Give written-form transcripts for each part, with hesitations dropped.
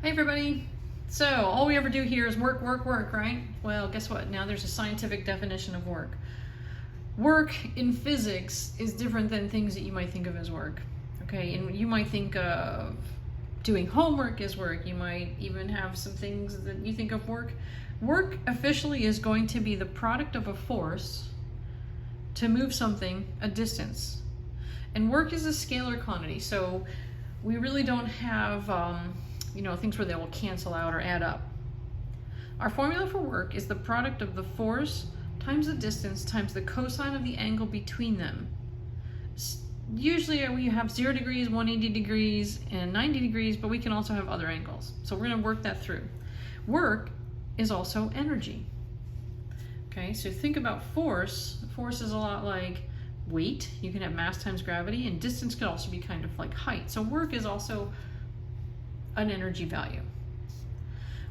Hey everybody! So, all we ever do here is work, work, work, right? Well, guess what? Now there's a scientific definition of work. Work in physics is different than things that you might think of as work. Okay, and you might think of doing homework as work. You might even have some things that you think of work. Work officially is going to be the product of a force to move something a distance. And work is a scalar quantity, so we really don't have things where they will cancel out or add up. Our formula for work is the product of the force times the distance times the cosine of the angle between them. Usually we have 0 degrees, 180 degrees, and 90 degrees, but we can also have other angles. So we're going to work that through. Work is also energy. Okay, so think about force. Force is a lot like weight. You can have mass times gravity, and distance could also be kind of like height. So work is also an energy value.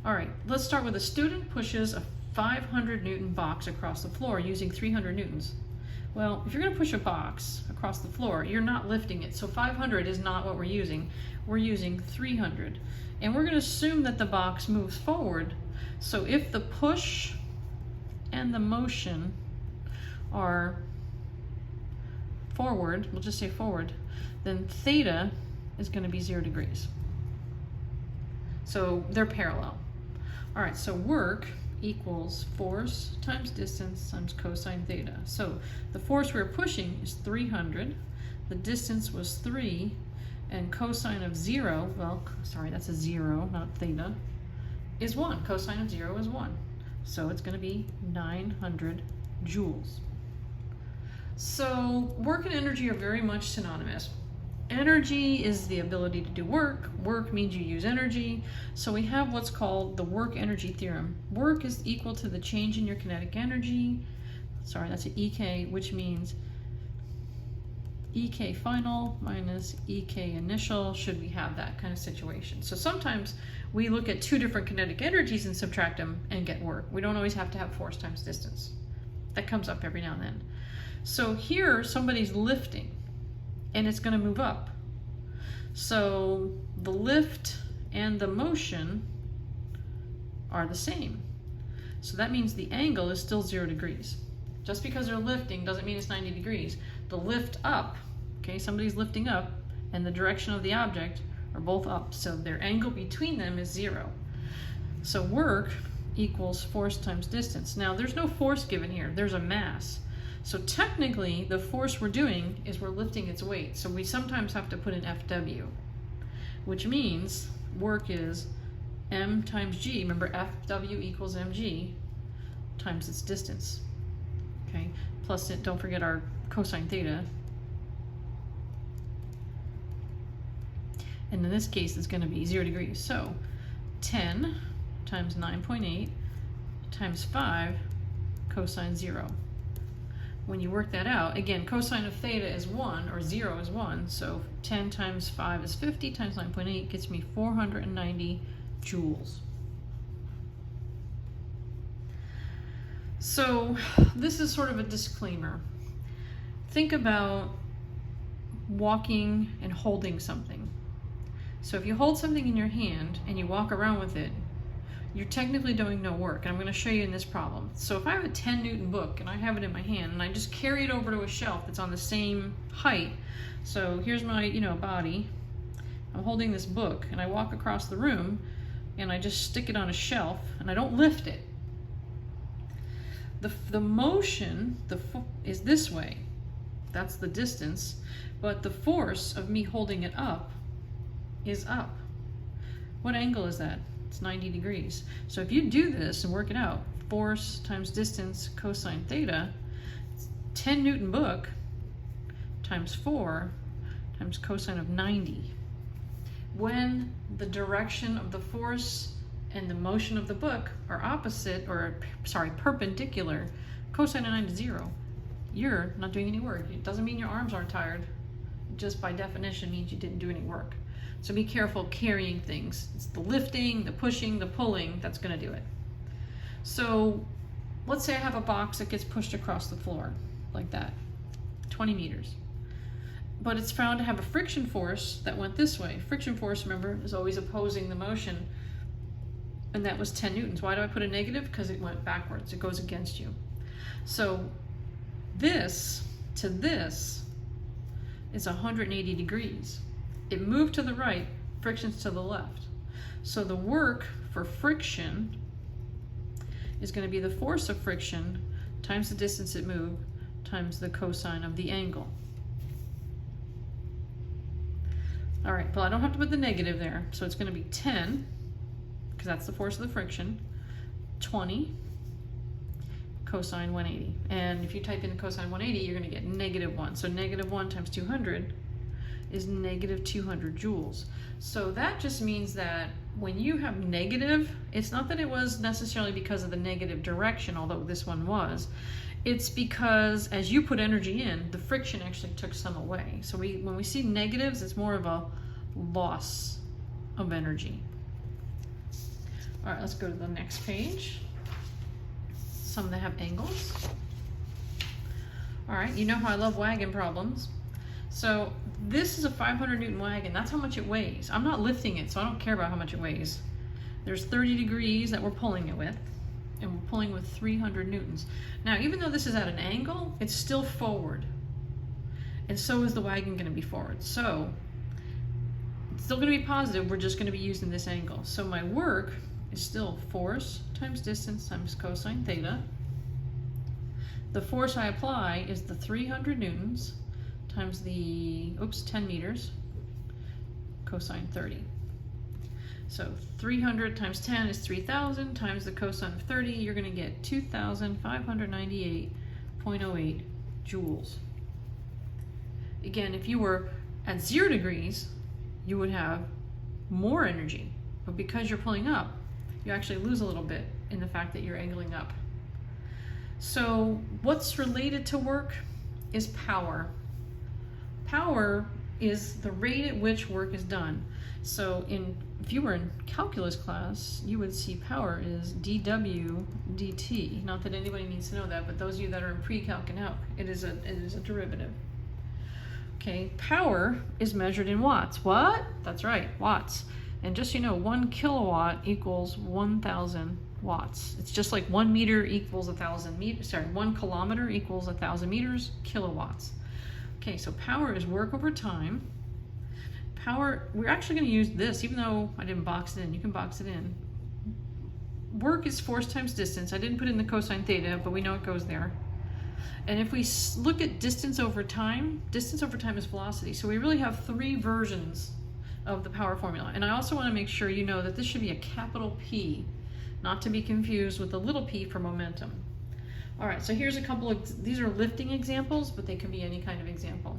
All right, let's start with a student pushes a 500 Newton box across the floor using 300 Newtons. Well, if you're going to push a box across the floor, you're not lifting it. So 500 is not what we're using. We're using 300. And we're going to assume that the box moves forward. So if the push and the motion are forward, we'll just say forward, then theta is going to be 0 degrees. So they're parallel. All right, so work equals force times distance times cosine theta. So the force we're pushing is 300, the distance was 3, and cosine of 0, well, sorry, that's a 0, not theta, is 1. Cosine of 0 is 1. So it's going to be 900 joules. So work and energy are very much synonymous. Energy is the ability to do work. Work means you use energy. So we have what's called the work-energy theorem. Work is equal to the change in your kinetic energy. Sorry, that's an EK, which means EK final minus EK initial, should we have that kind of situation. So sometimes we look at two different kinetic energies and subtract them and get work. We don't always have to have force times distance. That comes up every now and then. So here somebody's lifting, and it's going to move up. So the lift and the motion are the same. So that means the angle is still 0 degrees. Just because they're lifting doesn't mean it's 90 degrees. The lift up, okay, somebody's lifting up, and the direction of the object are both up. So their angle between them is 0. So work equals force times distance. Now there's no force given here, there's a mass. So technically, the force we're doing is we're lifting its weight. So we sometimes have to put in FW, which means work is M times G. Remember, FW equals mg times its distance. Okay, plus don't forget our cosine theta. And in this case, it's going to be 0 degrees. So 10 times 9.8 times 5 cosine 0. When you work that out, again, cosine of theta is 1, or 0 is 1, so 10 times 5 is 50, times 9.8 gets me 490 joules. So this is sort of a disclaimer. Think about walking and holding something. So if you hold something in your hand and you walk around with it, you're technically doing no work, and I'm going to show you in this problem. So if I have a 10 Newton book and I have it in my hand and I just carry it over to a shelf that's on the same height, so here's my body, I'm holding this book and I walk across the room and I just stick it on a shelf and I don't lift it. The motion is this way, that's the distance, but the force of me holding it up is up. What angle is that? It's 90 degrees. So if you do this and work it out, force times distance cosine theta, 10 Newton book times 4 times cosine of 90. When the direction of the force and the motion of the book are opposite, or perpendicular, cosine of 90 is 0. You're not doing any work. It doesn't mean your arms aren't tired. It just by definition means you didn't do any work. So be careful carrying things. It's the lifting, the pushing, the pulling that's going to do it. So let's say I have a box that gets pushed across the floor like that, 20 meters. but it's found to have a friction force that went this way. Friction force, remember, is always opposing the motion, and that was 10 newtons. Why do I put a negative? Because it went backwards. It goes against you. So this to this is 180 degrees. It moved to the right, friction's to the left. So the work for friction is going to be the force of friction times the distance it moved times the cosine of the angle. All right, well, I don't have to put the negative there, so it's going to be 10, because that's the force of the friction, 20 cosine 180. And if you type in cosine 180, you're going to get -1. So -1 times 200 is -200 joules. So that just means that when you have negative, it's not that it was necessarily because of the negative direction, although this one was. It's because as you put energy in, the friction actually took some away. So when we see negatives, it's more of a loss of energy. All right, let's go to the next page. Some that have angles. All right, you know how I love wagon problems. So this is a 500 Newton wagon. That's how much it weighs. I'm not lifting it, so I don't care about how much it weighs. There's 30 degrees that we're pulling it with, and we're pulling with 300 newtons. Now, even though this is at an angle, it's still forward. And so is the wagon going to be forward. So it's still going to be positive. We're just going to be using this angle. So my work is still force times distance times cosine theta. The force I apply is the 300 newtons times the, 10 meters, cosine 30. So 300 times 10 is 3,000 times the cosine of 30, you're going to get 2,598.08 joules. Again, if you were at 0 degrees, you would have more energy, but because you're pulling up, you actually lose a little bit in the fact that you're angling up. So what's related to work is power. Power is the rate at which work is done. So if you were in calculus class, you would see power is dW dt. Not that anybody needs to know that, but those of you that are in pre-calc can help. It is a derivative. Okay, power is measured in watts. What? That's right, watts. And just so you know, 1 kilowatt equals 1,000 watts. It's just like 1 meter equals 1,000 meters. Sorry, 1 kilometer equals 1,000 meters, kilowatts. Okay, so power is work over time. Power, we're actually going to use this, even though I didn't box it in. You can box it in. Work is force times distance. I didn't put in the cosine theta, but we know it goes there. And if we look at distance over time is velocity. So we really have 3 versions of the power formula. And I also want to make sure you know that this should be a capital P, not to be confused with the little p for momentum. All right, so here's a couple of, these are lifting examples, but they can be any kind of example.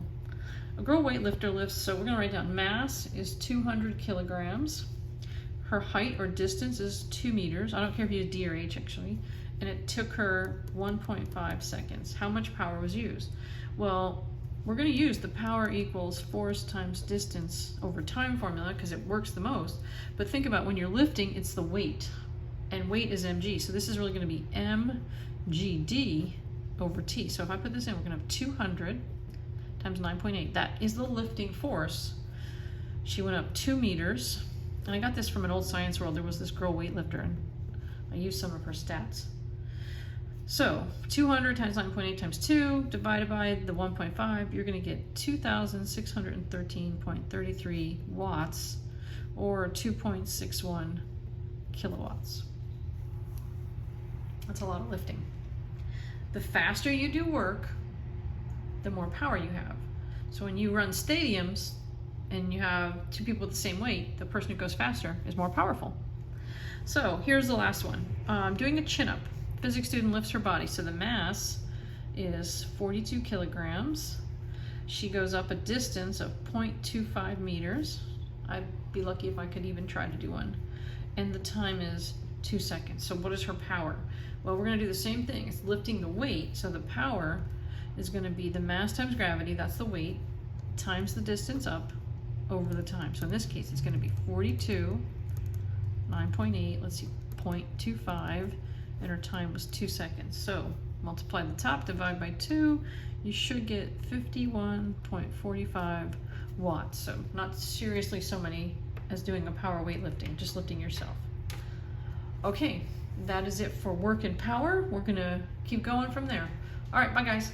A girl weightlifter lifts, so we're gonna write down mass is 200 kilograms. Her height or distance is 2 meters. I don't care if you use D or H actually. And it took her 1.5 seconds. How much power was used? Well, we're gonna use the power equals force times distance over time formula because it works the most. But think about when you're lifting, it's the weight. And weight is mg. So this is really gonna be mgd over t. So if I put this in, we're gonna have 200 times 9.8. That is the lifting force. She went up 2 meters. And I got this from an old Science World. There was this girl weightlifter, and I used some of her stats. So 200 times 9.8 times 2 divided by the 1.5, you're going to get 2,613.33 watts, or 2.61 kilowatts. That's a lot of lifting. The faster you do work, the more power you have. So when you run stadiums and you have 2 people with the same weight, the person who goes faster is more powerful. So here's the last one. I'm doing a chin-up. Physics student lifts her body. So the mass is 42 kilograms. She goes up a distance of 0.25 meters. I'd be lucky if I could even try to do one. And the time is 2 seconds. So what is her power? Well, we're going to do the same thing. It's lifting the weight. So the power is going to be the mass times gravity, that's the weight, times the distance up over the time. So in this case, it's going to be 42, 9.8, let's see, 0.25, and her time was 2 seconds. So multiply the top, divide by 2, you should get 51.45 watts. So not seriously so many as doing a power weightlifting, just lifting yourself. Okay, that is it for work and power. We're gonna keep going from there. All right, bye guys.